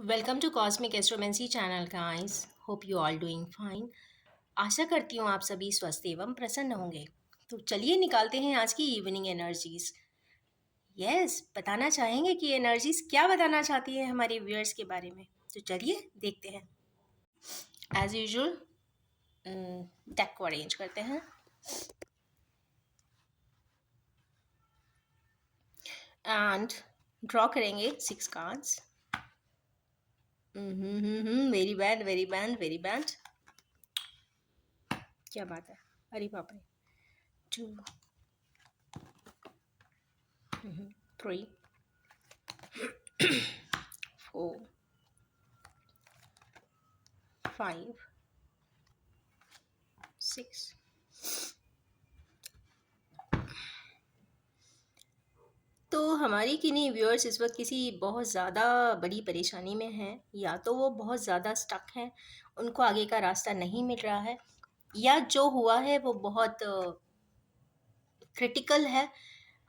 Welcome to cosmic astromancy channel guys. Hope you all doing fine. आशा करती हूँ आप सभी स्वस्थ एवं प्रसन्न होंगे। तो चलिए निकालते हैं आज की इवनिंग एनर्जीज। यस, बताना चाहेंगे कि एनर्जीज क्या बताना चाहती है हमारे व्यूअर्स के बारे में। तो चलिए देखते हैं। एज यूजुअल डेक को अरेंज करते हैं एंड ड्रॉ करेंगे 6 cards. Very bad, very bad, very bad. क्या बात है, अरे बाप रे। 2, 3, 4, 5, 6। तो हमारी किन्हीं व्यूअर्स इस वक्त किसी बहुत ज़्यादा बड़ी परेशानी में हैं, या तो वो बहुत ज़्यादा स्टक हैं, उनको आगे का रास्ता नहीं मिल रहा है, या जो हुआ है वो बहुत क्रिटिकल है।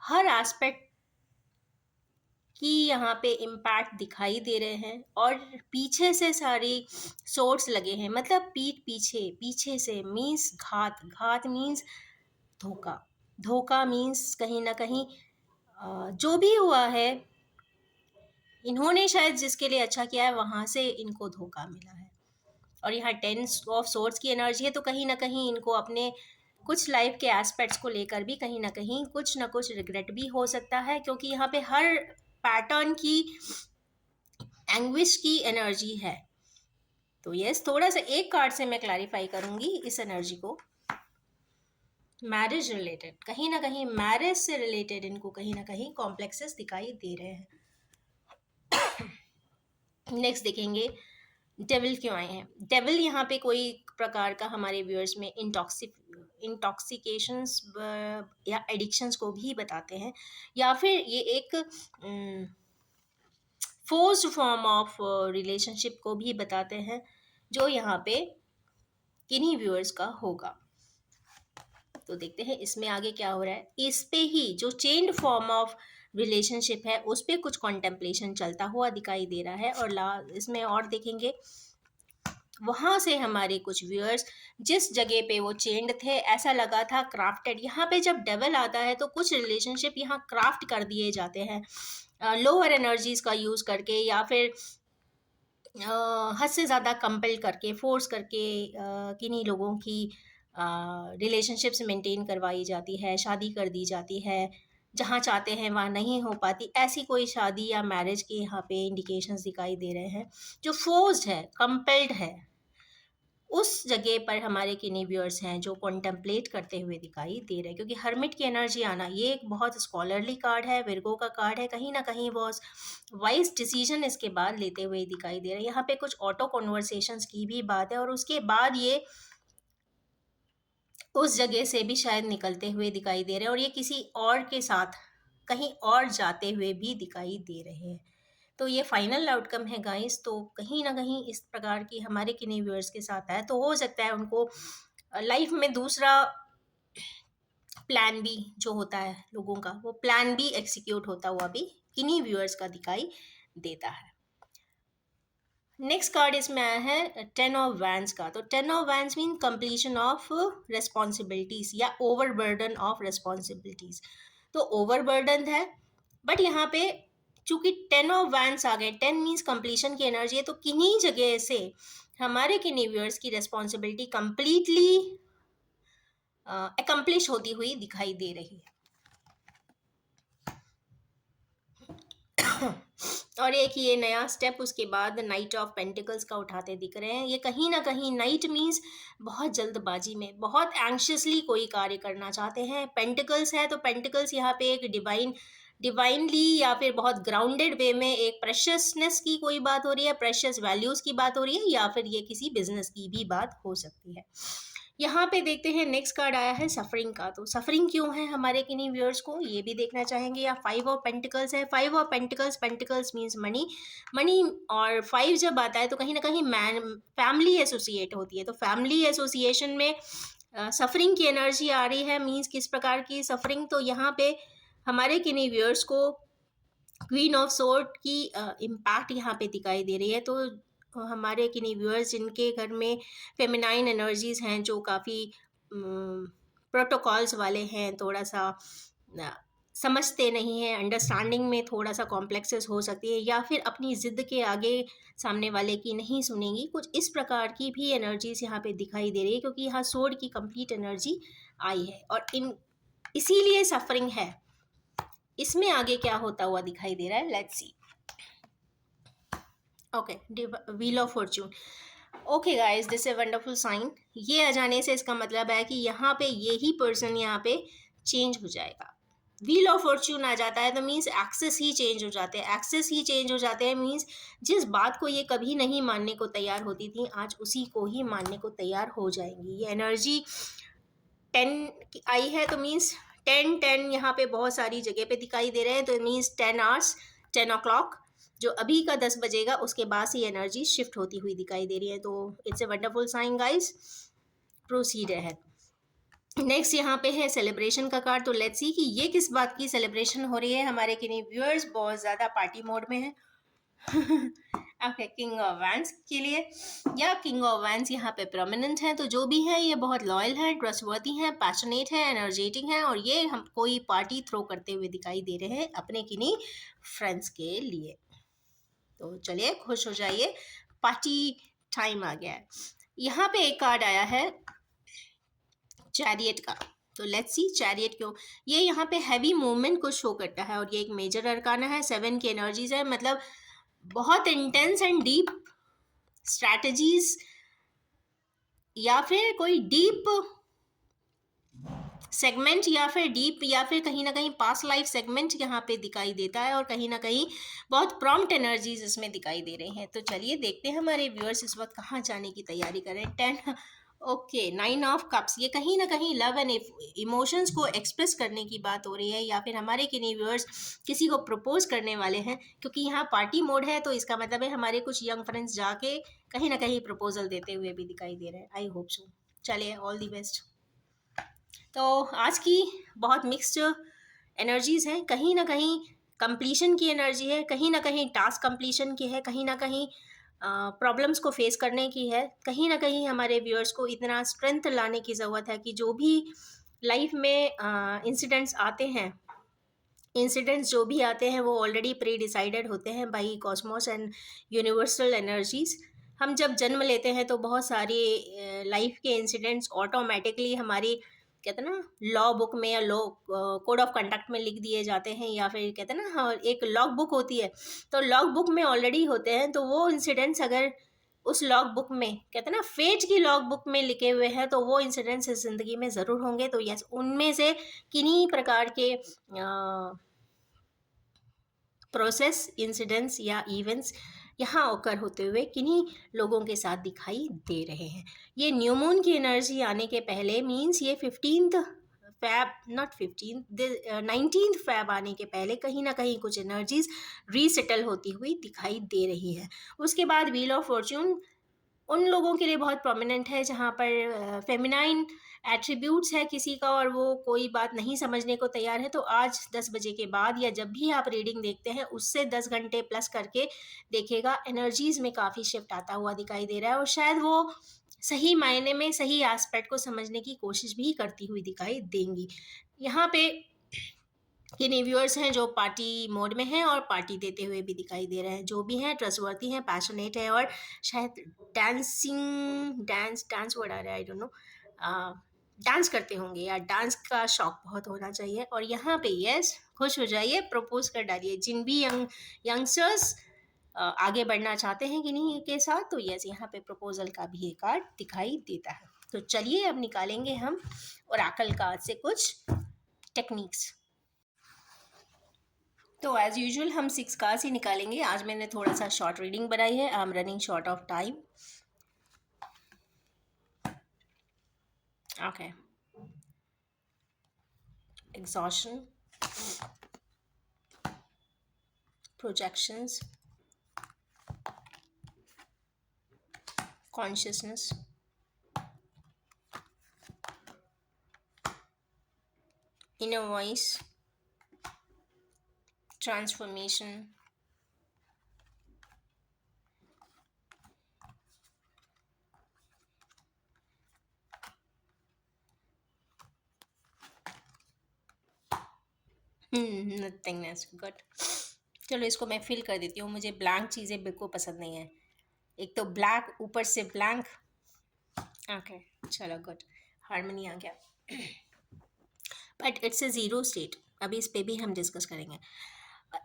हर एस्पेक्ट की यहाँ पे इम्पैक्ट दिखाई दे रहे हैं और पीछे से सारी सोर्स लगे हैं। मतलब पीठ पीछे, पीछे से मीन्स घात, घात मीन्स धोखा, धोखा मीन्स कहीं ना कहीं जो भी हुआ है, इन्होंने शायद जिसके लिए अच्छा किया है वहां से इनको धोखा मिला है। और यहाँ 10 ऑफ सोर्ड्स की एनर्जी है, तो कहीं ना कहीं इनको अपने कुछ लाइफ के एस्पेक्ट्स को लेकर भी कहीं ना कुछ रिग्रेट भी हो सकता है, क्योंकि यहाँ पे हर पैटर्न की एंग्विश की एनर्जी है। तो यस, थोड़ा सा एक कार्ड से मैं क्लैरिफाई करूंगी इस एनर्जी को। मैरिज रिलेटेड, कहीं ना कहीं मैरिज से रिलेटेड इनको कहीं ना कहीं कॉम्प्लेक्सेस दिखाई दे रहे हैं। नेक्स्ट देखेंगे डेविल क्यों आए हैं। डेविल यहाँ पे कोई प्रकार का हमारे व्यूअर्स में इंटॉक्सिकेशंस या एडिक्शंस को भी बताते हैं, या फिर ये एक फोर्स्ड फॉर्म ऑफ रिलेशनशिप को भी बताते हैं, जो यहाँ पे किन्हीं व्यूअर्स का होगा। तो देखते हैं इसमें आगे क्या हो रहा है। इस पे ही जो चेन्ड फॉर्म ऑफ रिलेशनशिप है उस पे कुछ कॉन्टेम्पलेशन चलता हुआ दिखाई दे रहा है। और इसमें और देखेंगे वहां से हमारे कुछ व्यूअर्स जिस जगह पे वो चेंड थे, ऐसा लगा था क्राफ्टेड। यहाँ पे जब डेवल आता है तो कुछ रिलेशनशिप यहाँ क्राफ्ट कर दिए जाते हैं लोअर एनर्जीज का यूज करके, या फिर हद से ज़्यादा कंपेल करके, फोर्स करके किन्हीं लोगों की रिलेशनशिप्स मेंटेन करवाई जाती है, शादी कर दी जाती है। जहाँ चाहते हैं वहाँ नहीं हो पाती, ऐसी कोई शादी या मैरिज के यहाँ पे इंडिकेशंस दिखाई दे रहे हैं। जो फोर्स्ड है, कंपेल्ड है, उस जगह पर हमारे किन्हीं व्यूअर्स हैं जो कॉन्टेम्पलेट करते हुए दिखाई दे रहे हैं। क्योंकि हर्मिट की एनर्जी आना, ये एक बहुत स्कॉलरली कार्ड है, विर्गो का कार्ड है। कहीं ना कहीं वो वाइज डिसीजन इसके बाद लेते हुए दिखाई दे रहे हैं। यहाँ पे कुछ ऑटो कॉन्वर्सेशंस की भी बात है, और उसके बाद ये उस जगह से भी शायद निकलते हुए दिखाई दे रहे हैं, और ये किसी और के साथ कहीं और जाते हुए भी दिखाई दे रहे हैं। तो ये फाइनल आउटकम है गाइस। तो कहीं ना कहीं इस प्रकार की हमारे किन्हीं व्यूअर्स के साथ है, तो हो सकता है उनको लाइफ में दूसरा प्लान बी जो होता है लोगों का, वो प्लान बी एग्जीक्यूट होता हुआ भी किन्हीं व्यूअर्स का दिखाई देता है। नेक्स्ट कार्ड इसमें आया है 10 ऑफ वैंस का। तो 10 of vents mean completion of responsibilities या ओवरबर्डन ऑफ रेस्पॉन्सिबिलिटीज। तो ओवरबर्डन है, बट यहाँ पे चूंकि 10 ऑफ वैंस आ गए, 10 मीन्स कंप्लीशन की एनर्जी है, तो किन्हीं जगह से हमारे किन्हीं व्यूअर्स की रेस्पॉन्सिबिलिटी कंप्लीटली अकम्प्लिश होती हुई दिखाई दे रही है। और एक ये नया स्टेप उसके बाद नाइट ऑफ पेंटिकल्स का उठाते दिख रहे हैं। ये कहीं ना कहीं नाइट मीन्स बहुत जल्दबाजी में, बहुत एंक्शियसली कोई कार्य करना चाहते हैं। पेंटिकल्स है तो पेंटिकल्स यहाँ पे एक डिवाइनली या फिर बहुत ग्राउंडेड वे में एक प्रेशियसनेस की कोई बात हो रही है, प्रेशियस वैल्यूज की बात हो रही है, या फिर ये किसी बिजनेस की भी बात हो सकती है। यहाँ पे देखते हैं नेक्स्ट कार्ड आया है सफरिंग का। तो सफरिंग क्यों है हमारे किन्हीं व्यूअर्स को, ये भी देखना चाहेंगे। या 5 ऑफ पेंटिकल्स है। 5 of pentacles, pentacles means money, money. और 5 जब आता है तो कहीं ना कहीं मैन फैमिली एसोसिएट होती है। तो फैमिली एसोसिएशन में सफरिंग की एनर्जी आ रही है। मीन्स किस प्रकार की सफरिंग, तो यहाँ पे हमारे किन्हीं व्यूअर्स को क्वीन ऑफ सोर्ड की इम्पैक्ट यहाँ पे दिखाई दे रही है। तो हमारे किन्हीं व्यूअर्स जिनके घर में फेमिनाइन एनर्जीज हैं, जो काफ़ी प्रोटोकॉल्स वाले हैं, थोड़ा सा समझते नहीं हैं, अंडरस्टैंडिंग में थोड़ा सा कॉम्प्लेक्सेस हो सकती है, या फिर अपनी ज़िद के आगे सामने वाले की नहीं सुनेंगी, कुछ इस प्रकार की भी एनर्जीज यहाँ पे दिखाई दे रही है, क्योंकि यहाँ सोर्ड की कंप्लीट एनर्जी आई है और इसीलिए सफरिंग है। इसमें आगे क्या होता हुआ दिखाई दे रहा है, let's see. Okay, wheel of fortune. Okay guys, this a wonderful sign. ये आ जाने से इसका मतलब है कि यहाँ पे यही पर्सन यहाँ पे चेंज हो जाएगा। व्हील ऑफ फॉर्च्यून आ जाता है तो मीन्स एक्सेस ही चेंज हो जाते हैं। एक्सेस ही चेंज हो जाते हैं मीन्स जिस बात को ये कभी नहीं मानने को तैयार होती थी, आज उसी को ही मानने को तैयार हो जाएंगी। ये एनर्जी 10 आई है तो मीन्स 10 यहाँ पे बहुत सारी जगह पे दिखाई दे रहे हैं। तो मीन्स 10 आवर्स, 10 o'clock जो अभी का 10 बजेगा उसके बाद से एनर्जी शिफ्ट होती हुई दिखाई दे रही है। तो it's a wonderful sign guys, proceed है। नेक्स्ट यहाँ पे है सेलिब्रेशन का कार्ड। तो लेट्स सी कि ये किस बात की सेलिब्रेशन हो रही है। हमारे किन्हीं व्यूअर्स बहुत ज़्यादा पार्टी मोड में है। ओके, किंग ऑफ वैंस के लिए, या किंग ऑफ वैंस यहाँ पे प्रोमिनेंट है। तो जो भी है ये बहुत लॉयल है, ट्रस्टवर्दी है, पैशनेट है, एनर्जेटिक है, और ये हम कोई पार्टी थ्रो करते हुए दिखाई दे रहे हैं अपने किन्हीं फ्रेंड्स के लिए। तो चलिए खुश हो जाइए, पार्टी टाइम आ गया है। यहाँ पे एक कार्ड आया है चैरियट का। तो लेट्स सी चैरियट क्यों। ये यहाँ पे हैवी मूवमेंट को शो करता है और ये एक मेजर अरकाना है, 7 की एनर्जीज है। मतलब बहुत इंटेंस एंड डीप स्ट्रैटेजीज या फिर कोई डीप सेगमेंट या फिर डीप या फिर कहीं ना कहीं पास्ट लाइफ सेगमेंट यहाँ पे दिखाई देता है, और कहीं ना कहीं बहुत प्रॉम्प्ट एनर्जीज इसमें दिखाई दे रही हैं। तो चलिए देखते हैं हमारे व्यूअर्स इस वक्त कहाँ जाने की तैयारी करें। 10 ओके, 9 ऑफ कप्स, ये कहीं ना कहीं लव एंड इमोशंस को एक्सप्रेस करने की बात हो रही है, या फिर हमारे किन्हीं व्यूअर्स किसी को प्रपोज करने वाले हैं, क्योंकि यहाँ पार्टी मोड है। तो इसका मतलब है हमारे कुछ यंग फ्रेंड्स जाके कहीं ना कहीं प्रपोजल देते हुए भी दिखाई दे रहे हैं। I hope so. चलिए, ऑल दी बेस्ट। तो आज की बहुत मिक्स्ड एनर्जीज हैं, कहीं ना कहीं कंप्लीशन की एनर्जी है, कहीं ना कहीं टास्क कंप्लीशन की है, कहीं ना कहीं प्रॉब्लम्स को फेस करने की है, कहीं ना कहीं हमारे व्यूअर्स को इतना स्ट्रेंथ लाने की ज़रूरत है कि जो भी लाइफ में इंसिडेंट्स आते हैं, इंसिडेंट्स जो भी आते हैं वो ऑलरेडी प्री डिसाइडेड होते हैं by Cosmos and universal energies. हम जब जन्म लेते हैं तो बहुत सारी लाइफ के इंसिडेंट्स ऑटोमेटिकली हमारी, कहते हैं ना, लॉ बुक में या लॉ कोड ऑफ कंडक्ट में लिख दिए जाते हैं, या फिर कहते हैं ना, हाँ, एक लॉग बुक होती है, तो लॉग बुक में ऑलरेडी होते हैं। तो वो इंसिडेंट्स अगर उस लॉग बुक में, कहते हैं ना, फेट की लॉग बुक में लिखे हुए हैं, तो वो इंसिडेंट्स इस ज़िंदगी में ज़रूर होंगे। तो यस, उनमें से किन्हीं प्रकार के प्रोसेस, इंसिडेंट्स या इवेंट्स यहाँ ओकर होते हुए किन्हीं लोगों के साथ दिखाई दे रहे हैं। ये न्यू मून की एनर्जी आने के पहले मीन्स ये 15th fab, not 15th, 19th fab आने के पहले कहीं ना कहीं कुछ एनर्जीज रीसेटल होती हुई दिखाई दे रही है। उसके बाद व्हील ऑफ फॉर्च्यून उन लोगों के लिए बहुत प्रोमिनेंट है जहाँ पर फेमिनाइन एट्रीब्यूट्स है किसी का, और वो कोई बात नहीं समझने को तैयार है। तो आज 10 बजे के बाद या जब भी आप रीडिंग देखते हैं उससे 10 घंटे प्लस करके देखिएगा, एनर्जीज में काफ़ी शिफ्ट आता हुआ दिखाई दे रहा है, और शायद वो सही मायने में सही एस्पेक्ट को समझने की कोशिश भी करती हुई दिखाई देंगी। यहाँ पे किन्हीं व्यूअर्स हैं जो पार्टी मोड में हैं और पार्टी देते हुए भी दिखाई दे रहे हैं। जो भी हैं ट्रस्टवर्थी हैं, पैशनेट है, और शायद डांस वर्ड आ रहा है, आई डोंट नो, डांस करते होंगे, या डांस का शौक बहुत होना चाहिए। और यहाँ पे यस, खुश हो जाइए, प्रपोज कर डालिए। जिन भी यंगस्टर्स आगे बढ़ना चाहते हैं किन्हीं के साथ, तो यस, यहाँ पे प्रपोजल का भी एक कार्ड दिखाई देता है। तो चलिए अब निकालेंगे हम ओरेकल कार्ड से कुछ टेक्निक्स। तो एज़ यूजुअल हम 6 कार्ड्स ही निकालेंगे। आज मैंने थोड़ा सा शॉर्ट रीडिंग बनाई है, I am running short of time. Okay, exhaustion, projections, consciousness, inner voice, transformation. Nothingness, good. चलो इसको मैं फिल कर देती हूँ, मुझे ब्लैंक चीज़ें बिल्कुल पसंद नहीं है। एक तो ब्लैक, ऊपर से ब्लैंक। ओके, चलो गुड, हार्मनी आ गया। But it's a zero state, अभी इस पे भी हम डिस्कस करेंगे।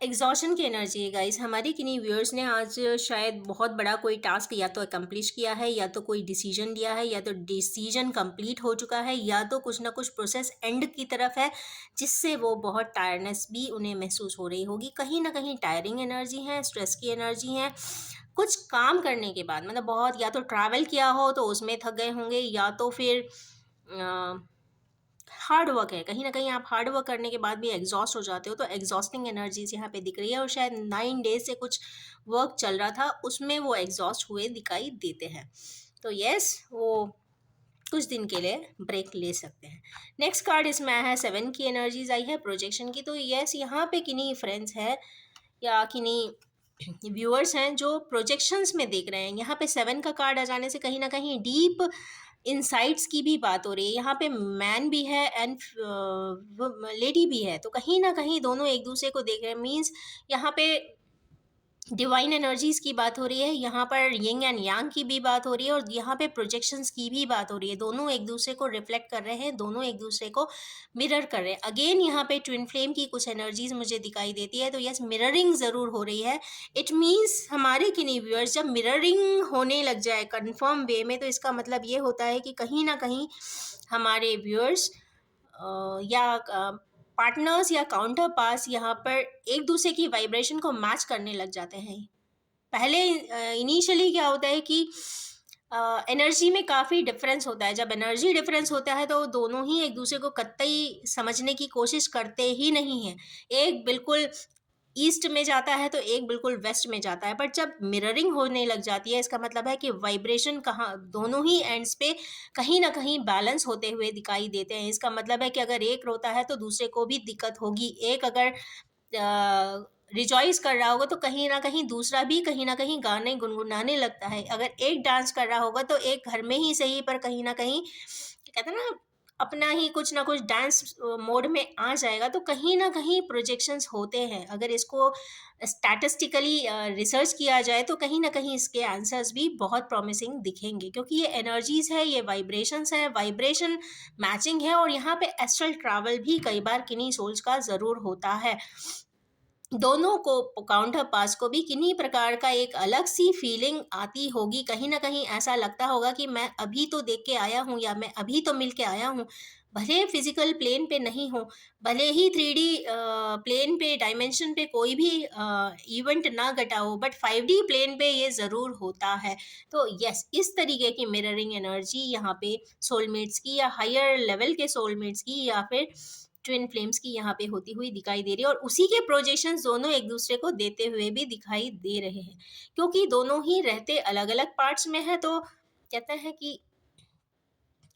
एग्जॉशन की एनर्जी है गाइस। हमारे किन्हीं व्यूअर्स ने आज शायद बहुत बड़ा कोई टास्क या तो अकम्प्लिश किया है, या तो कोई डिसीजन लिया है, या तो डिसीजन कंप्लीट हो चुका है, या तो कुछ ना कुछ प्रोसेस एंड की तरफ है, जिससे वो बहुत टायर्डनेस भी उन्हें महसूस हो रही होगी। कहीं ना कहीं टायरिंग एनर्जी है, स्ट्रेस की एनर्जी है। कुछ काम करने के बाद, मतलब बहुत, या तो ट्रैवल किया हो तो उसमें थक गए होंगे, या तो फिर हार्ड वर्क है, कहीं ना कहीं आप हार्ड वर्क करने के बाद भी एग्जॉस्ट हो जाते हो, तो एग्जॉस्टिंग एनर्जीज यहाँ पे दिख रही है। और शायद 9 डेज से कुछ वर्क चल रहा था, उसमें वो एग्जॉस्ट हुए दिखाई देते हैं। तो यस, वो कुछ दिन के लिए ब्रेक ले सकते हैं। नेक्स्ट कार्ड इसमें आया है 7 की एनर्जीज आई है, प्रोजेक्शन की। तो यस, यहाँ पे किन्हीं फ्रेंड्स है या किन्हीं व्यूअर्स हैं जो प्रोजेक्शंस में देख रहे हैं। यहाँ पे 7 का कार्ड आ जाने से कहीं ना कहीं डीप इनसाइट्स की भी बात हो रही है। यहाँ पे मैन भी है एंड लेडी भी है, तो कहीं ना कहीं दोनों एक दूसरे को देख रहे हैं। मीन्स यहाँ पे डिवाइन एनर्जीज की बात हो रही है, यहाँ पर यिंग एंड यांग की भी बात हो रही है, और यहाँ पे प्रोजेक्शंस की भी बात हो रही है। दोनों एक दूसरे को रिफ्लेक्ट कर रहे हैं, दोनों एक दूसरे को मिरर कर रहे हैं। अगेन यहाँ पे ट्विन फ्लेम की कुछ एनर्जीज मुझे दिखाई देती है, तो यस, मिररिंग ज़रूर हो रही है। इट मीन्स हमारे किन्हीं व्यूअर्स जब मिररिंग होने लग जाए कन्फर्म वे में, तो इसका मतलब ये होता है कि कहीं ना कहीं हमारे व्यूअर्स या पार्टनर्स या काउंटर पास यहाँ पर एक दूसरे की वाइब्रेशन को मैच करने लग जाते हैं। पहले इनिशियली क्या होता है कि एनर्जी में काफ़ी डिफरेंस होता है। जब एनर्जी डिफरेंस होता है तो दोनों ही एक दूसरे को कतई समझने की कोशिश करते ही नहीं हैं। एक बिल्कुल ईस्ट में जाता है तो एक बिल्कुल वेस्ट में जाता है। बट जब मिररिंग होने लग जाती है, इसका मतलब है कि वाइब्रेशन कहाँ दोनों ही एंड्स पे कहीं ना कहीं बैलेंस होते हुए दिखाई देते हैं। इसका मतलब है कि अगर एक रोता है तो दूसरे को भी दिक्कत होगी। एक अगर रिजॉइस कर रहा होगा तो कहीं ना कहीं दूसरा भी कहीं ना कहीं गाने गुनगुनाने लगता है। अगर एक डांस कर रहा होगा तो एक घर में ही सही पर कहीं ना कहीं, कहते हैं ना, अपना ही कुछ ना कुछ डांस मोड में आ जाएगा। तो कहीं ना कहीं प्रोजेक्शंस होते हैं। अगर इसको स्टैटिस्टिकली रिसर्च किया जाए तो कहीं ना कहीं इसके आंसर्स भी बहुत प्रॉमिसिंग दिखेंगे, क्योंकि ये एनर्जीज है, ये वाइब्रेशंस है, वाइब्रेशन मैचिंग है। और यहाँ पे एस्ट्रल ट्रैवल भी कई बार किन्हीं सोल्स का ज़रूर होता है। दोनों को, काउंटर पास को भी किन्हीं प्रकार का एक अलग सी फीलिंग आती होगी। कहीं ना कहीं ऐसा लगता होगा कि मैं अभी तो देख के आया हूँ, या मैं अभी तो मिल के आया हूँ। भले फिजिकल प्लेन पे नहीं हो, भले ही 3D प्लेन पे, डायमेंशन पे कोई भी इवेंट ना घटा हो, बट 5D प्लेन पे ये ज़रूर होता है। तो यस, इस तरीके की मिररिंग एनर्जी यहाँ पे सोलमेट्स की, या हायर लेवल के सोलमेट्स की, या फिर ट्विन फ्लेम्स की यहाँ पे होती हुई दिखाई दे रही है। और उसी के प्रोजेक्शंस दोनों एक दूसरे को देते हुए भी दिखाई दे रहे हैं, क्योंकि दोनों ही रहते अलग अलग पार्ट्स में है। तो कहते हैं कि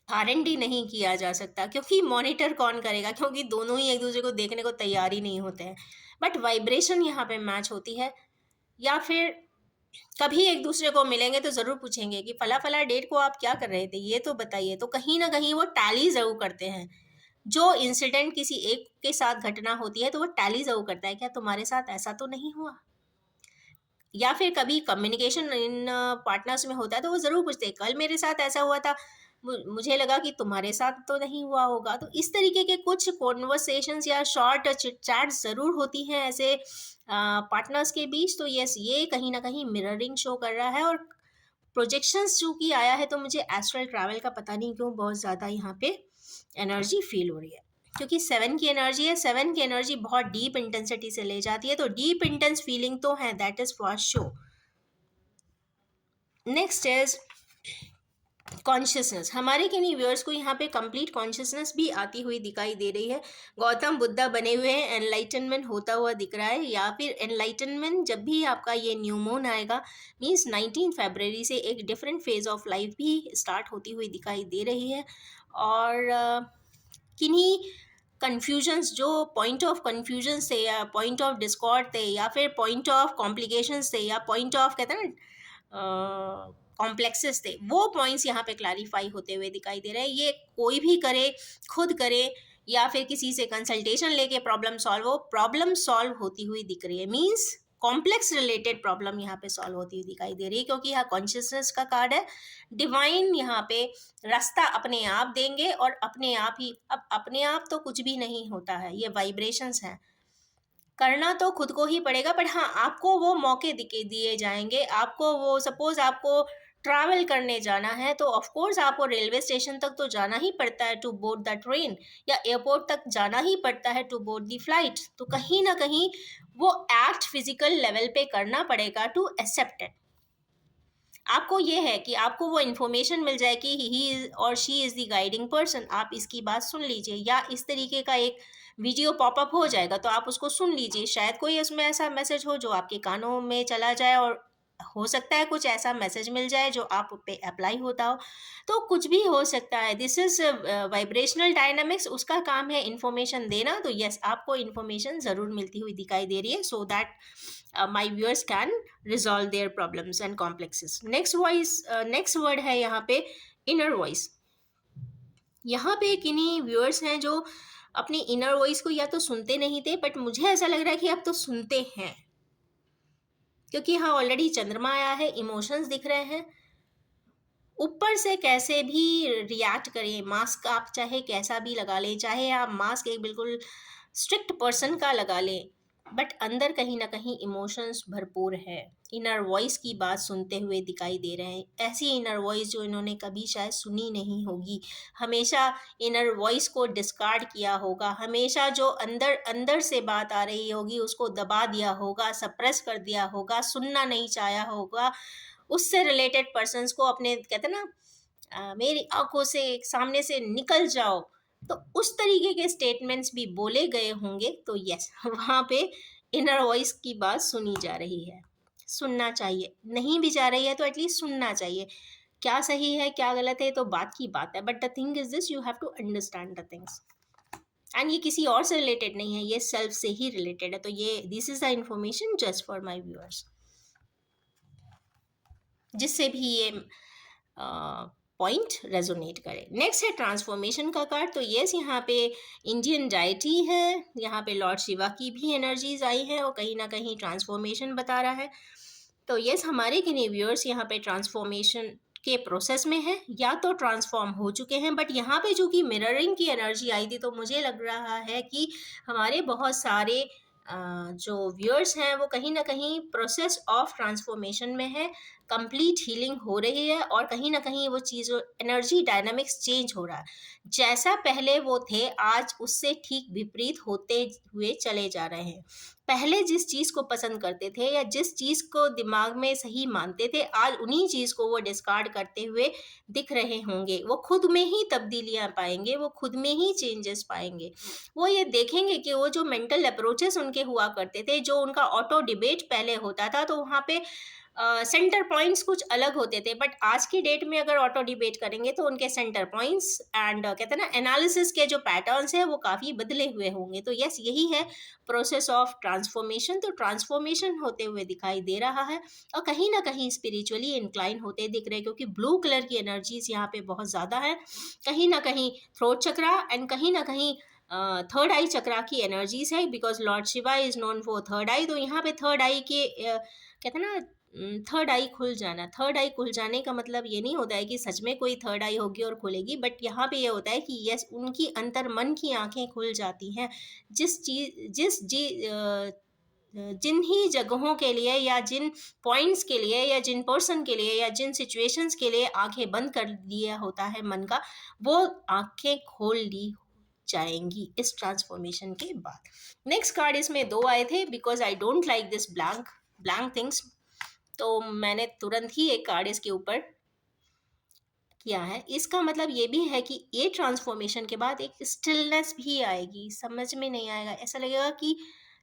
R&D नहीं किया जा सकता, क्योंकि मॉनिटर कौन करेगा, क्योंकि दोनों ही एक दूसरे को देखने को तैयार ही नहीं होते हैं। बट वाइब्रेशन यहाँ पे मैच होती है। या फिर कभी एक दूसरे को मिलेंगे तो ज़रूर पूछेंगे कि फला फला डेट को आप क्या कर रहे थे, ये तो बताइए। तो कहीं ना कहीं वो टैली ज़रूर करते हैं। जो इंसिडेंट किसी एक के साथ घटना होती है तो वो टैली ज़रूर करता है, क्या तुम्हारे साथ ऐसा तो नहीं हुआ। या फिर कभी कम्युनिकेशन इन पार्टनर्स में होता है तो वो ज़रूर पूछते हैं, कल मेरे साथ ऐसा हुआ था, मुझे लगा कि तुम्हारे साथ तो नहीं हुआ होगा। तो इस तरीके के कुछ कॉन्वर्सेशंस या शॉर्ट चिट चैट ज़रूर होती हैं ऐसे पार्टनर्स के बीच। तो यस, ये कहीं ना कहीं मिररिंग शो कर रहा है। और प्रोजेक्शंस चूंकि आया है तो मुझे एस्ट्रल ट्रैवल का पता नहीं क्यों बहुत ज़्यादा यहाँ पे एनर्जी फील हो रही है, क्योंकि 7 की एनर्जी है। 7 की एनर्जी बहुत डीप इंटेंसिटी से ले जाती है, तो डीप इंटेंस फीलिंग तो है, that is for sure. Next is consciousness. हमारे किन्हीं व्यूअर्स को यहाँ पे कंप्लीट कॉन्शियसनेस भी आती हुई दिखाई दे रही है। गौतम बुद्धा बने हुए हैं, एनलाइटनमेंट होता हुआ दिख रहा है। या फिर एनलाइटनमेंट जब भी आपका ये न्यू मून आएगा, मीन्स 19 फरवरी से एक डिफरेंट फेज ऑफ लाइफ भी स्टार्ट होती हुई दिखाई दे रही है। और किन्हीं कन्फ्यूजन्स, जो पॉइंट ऑफ कन्फ्यूजन थे या पॉइंट ऑफ डिस्कॉर्ड थे या फिर पॉइंट ऑफ कॉम्प्लिकेशंस थे या पॉइंट ऑफ कहते हैं ना कॉम्प्लेक्सेस थे, वो पॉइंट्स यहाँ पे क्लैरिफाई होते हुए दिखाई दे रहे हैं। ये कोई भी करे, खुद करे या फिर किसी से कंसल्टेशन लेके प्रॉब्लम सॉल्व होती हुई दिख रही है। मीन्स कॉम्प्लेक्स रिलेटेड प्रॉब्लम यहाँ पे सॉल्व होती हुई दिखाई दे रही है, क्योंकि यहाँ कॉन्शियसनेस का कार्ड है। डिवाइन यहाँ पे रास्ता अपने आप देंगे और अपने आप ही, अब अपने आप तो कुछ भी नहीं होता है, ये वाइब्रेशंस हैं, करना तो खुद को ही पड़ेगा। बट हाँ, आपको वो मौके दिए जाएंगे। आपको वो, सपोज आपको ट्रैवल करने जाना है तो ऑफ कोर्स आपको रेलवे स्टेशन तक तो जाना ही पड़ता है टू बोर्ड द ट्रेन, या एयरपोर्ट तक जाना ही पड़ता है टू बोर्ड द फ्लाइट। तो कहीं ना कहीं वो एक्ट फिजिकल लेवल पे करना पड़ेगा टू एक्सेप्ट इट। आपको ये है कि आपको वो इन्फॉर्मेशन मिल जाए कि ही और she is the guiding person, आप इसकी बात सुन लीजिए, या इस तरीके का एक वीडियो पॉपअप हो जाएगा तो आप उसको सुन लीजिए। शायद कोई उसमें ऐसा मैसेज हो जो आपके कानों में चला जाए, और हो सकता है कुछ ऐसा मैसेज मिल जाए जो आप पे अप्लाई होता हो। तो कुछ भी हो सकता है। दिस इज वाइब्रेशनल डायनामिक्स, उसका काम है इंफॉर्मेशन देना। तो यस, आपको इंफॉर्मेशन ज़रूर मिलती हुई दिखाई दे रही है, so that my viewers can resolve their problems and complexes. Next word है यहाँ पे inner voice। यहाँ पे किन्हीं व्यूअर्स हैं जो अपनी इनर वॉइस को या तो सुनते नहीं थे, बट मुझे ऐसा लग रहा है कि अब तो सुनते हैं, क्योंकि हाँ ऑलरेडी चंद्रमा आया है, इमोशंस दिख रहे हैं। ऊपर से कैसे भी रिएक्ट करें, मास्क आप चाहे कैसा भी लगा लें, चाहे आप मास्क एक बिल्कुल स्ट्रिक्ट पर्सन का लगा लें, बट अंदर कहीं ना कहीं इमोशंस भरपूर है। इनर वॉइस की बात सुनते हुए दिखाई दे रहे हैं, ऐसी इनर वॉइस जो इन्होंने कभी शायद सुनी नहीं होगी। हमेशा इनर वॉइस को डिस्कार्ड किया होगा, हमेशा जो अंदर अंदर से बात आ रही होगी उसको दबा दिया होगा, सप्रेस कर दिया होगा, सुनना नहीं चाहा होगा। उससे रिलेटेड पर्सन्स को अपने, कहते हैं ना, मेरी आंखों से सामने से निकल जाओ, तो उस तरीके के स्टेटमेंट्स भी बोले गए होंगे। तो यस, वहाँ पे इनर वॉइस की बात सुनी जा रही है। सुनना चाहिए, नहीं भी जा रही है तो एटलीस्ट सुनना चाहिए। क्या सही है क्या गलत है तो बात की बात है, but the thing is this, you have to understand the things. And ये किसी और से रिलेटेड नहीं है, ये सेल्फ से ही रिलेटेड है। तो ये this is the information just for my viewers, जिससे भी ये पॉइंट रेजोनेट करे। नेक्स्ट है ट्रांसफॉर्मेशन का कार्ड। तो यस, यहाँ पे इंडियन डाइटी है, यहाँ पे लॉर्ड शिवा की भी एनर्जीज आई है और कहीं ना कहीं ट्रांसफॉर्मेशन बता रहा है। तो यस, हमारे किन्हीं व्यूअर्स यहाँ पे ट्रांसफॉर्मेशन के प्रोसेस में है या तो ट्रांसफॉर्म हो चुके हैं। बट यहाँ पे जो कि मिररिंग की एनर्जी आई थी, तो मुझे लग रहा है कि हमारे बहुत सारे जो व्यूअर्स हैं वो कहीं ना कहीं प्रोसेस ऑफ ट्रांसफॉर्मेशन में है, कंप्लीट हीलिंग हो रही है, और कहीं ना कहीं वो चीज़, एनर्जी डायनामिक्स चेंज हो रहा है। जैसा पहले वो थे आज उससे ठीक विपरीत होते हुए चले जा रहे हैं। पहले जिस चीज़ को पसंद करते थे या जिस चीज़ को दिमाग में सही मानते थे, आज उन्हीं चीज़ को वो डिस्कार्ड करते हुए दिख रहे होंगे। वो खुद में ही तब्दीलियां पाएंगे, वो खुद में ही चेंजेस पाएंगे। वो ये देखेंगे कि वो जो मेंटल अप्रोचेस उनके हुआ करते थे, जो उनका ऑटो डिबेट पहले होता था, तो वहाँ पे सेंटर पॉइंट्स कुछ अलग होते थे। बट आज की डेट में अगर ऑटो डिबेट करेंगे तो उनके सेंटर पॉइंट्स एंड कहते हैं ना एनालिसिस के जो पैटर्न्स है वो काफ़ी बदले हुए होंगे। तो यस, यही है प्रोसेस ऑफ ट्रांसफॉर्मेशन। तो ट्रांसफॉर्मेशन होते हुए दिखाई दे रहा है, और कहीं ना कहीं स्पिरिचुअली इंक्लाइन होते दिख रहे हैं, क्योंकि ब्लू कलर की एनर्जीज यहाँ पे बहुत ज़्यादा है। कहीं ना कहीं थ्रोट चक्रा एंड कहीं ना कहीं थर्ड आई चक्रा की एनर्जीज है, because Lord Shiva is known for third eye. तो यहाँ पे थर्ड आई के कहते हैं ना, थर्ड आई खुल जाना। थर्ड आई खुल जाने का मतलब ये नहीं होता है कि सच में कोई थर्ड आई होगी और खुलेगी, बट यहाँ पे ये होता है कि यस, उनकी अंतर मन की आंखें खुल जाती हैं। जिन ही जगहों के लिए या जिन पॉइंट्स के लिए या जिन पर्सन के लिए या जिन सिचुएशंस के लिए आंखें बंद कर दिया होता है मन का, वो आंखें खोल ली जाएंगी इस ट्रांसफॉर्मेशन के बाद। नेक्स्ट कार्ड इसमें दो आए थे, because I don't like this blank things, तो मैंने तुरंत ही एक कार्ड इसके ऊपर किया है। इसका मतलब ये भी है कि ये ट्रांसफॉर्मेशन के बाद एक स्टिलनेस भी आएगी। समझ में नहीं आएगा, ऐसा लगेगा कि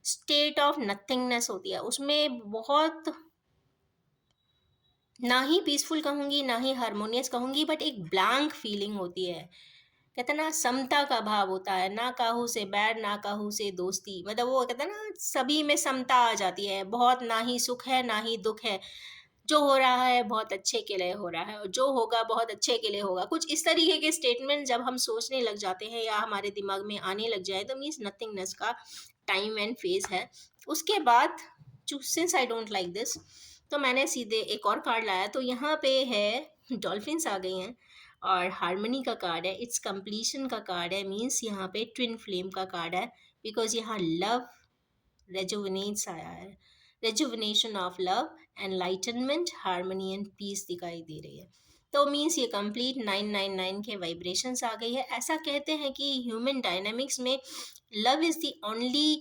स्टेट ऑफ नथिंगनेस होती है उसमें, बहुत ना ही पीसफुल कहूँगी ना ही हारमोनियस कहूँगी, बट एक ब्लैंक फीलिंग होती है। कहते हैं ना समता का भाव होता है, ना काहू से बैर ना काहू से दोस्ती, मतलब वो कहते हैं ना सभी में समता आ जाती है, बहुत ना ही सुख है ना ही दुख है, जो हो रहा है बहुत अच्छे के लिए हो रहा है और जो होगा बहुत अच्छे के लिए होगा। कुछ इस तरीके के स्टेटमेंट जब हम सोचने लग जाते हैं या हमारे दिमाग में आने लग जाए तो मीन्स नथिंगनेस का टाइम एंड फेज है। उसके बाद since I don't like this, तो मैंने सीधे एक और कार्ड लाया, तो यहाँ पे है डॉल्फिन्स आ गई हैं और हारमनी का कार्ड है, इट्स कंप्लीशन का कार्ड है, मीन्स यहाँ पे ट्विन फ्लेम का कार्ड है, बिकॉज यहाँ लव रेजुविनेट्स आया है, rejuvenation of love, enlightenment, harmony and peace दिखाई दे रही है। तो मीन्स ये कंप्लीट 999 के वाइब्रेशंस आ गई है। ऐसा कहते हैं कि ह्यूमन डायनामिक्स में love is the only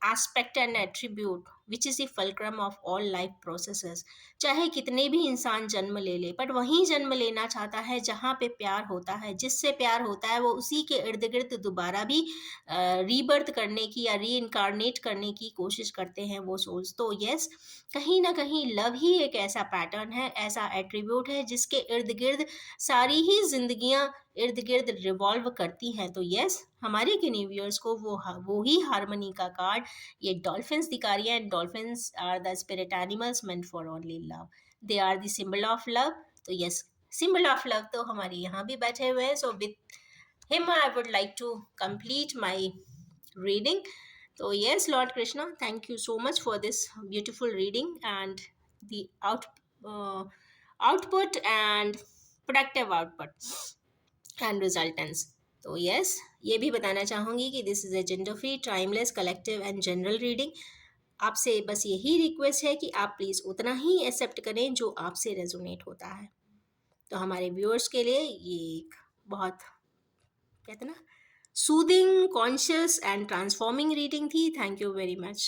aspect and attribute which is the fulcrum of all life processes. चाहे कितने भी इंसान जन्म ले ले, बट वहीं जन्म लेना चाहता है जहाँ पे प्यार होता है, जिससे प्यार होता है वो उसी के इर्द गिर्द दोबारा भी रीबर्थ करने की या री इनकारनेट करने की कोशिश करते हैं वो सोल्स। तो यस, कहीं ना कहीं लव ही एक ऐसा पैटर्न है, ऐसा एट्रीब्यूट है जिसके इर्द गिर्द सारी ही जिंदगियां इर्द गिर्द रिवॉल्व करती हैं। तो यस, हमारे किन्हीं व्यूअर्स को वो ही हारमनी का कार्ड ये डॉल्फिन्स दिखा रही है। Dolphins are the spirit animals meant for only love, they are the symbol of love. तो यस, सिंबल ऑफ लव तो हमारे यहाँ भी बैठे हुए हैं। So with him I would like to complete my reading. So yes, Lord Krishna, thank you so much for this beautiful reading and the uh, output and productive output and resultants. तो yes, ये भी बताना चाहूँगी कि this is a gender free, timeless, collective and general reading. आपसे बस यही request है कि आप प्लीज़ उतना ही एक्सेप्ट करें जो आपसे रेजोनेट होता है। तो हमारे व्यूअर्स के लिए ये एक बहुत, कहते हैं ना, soothing, conscious and transforming reading थी। Thank you very much.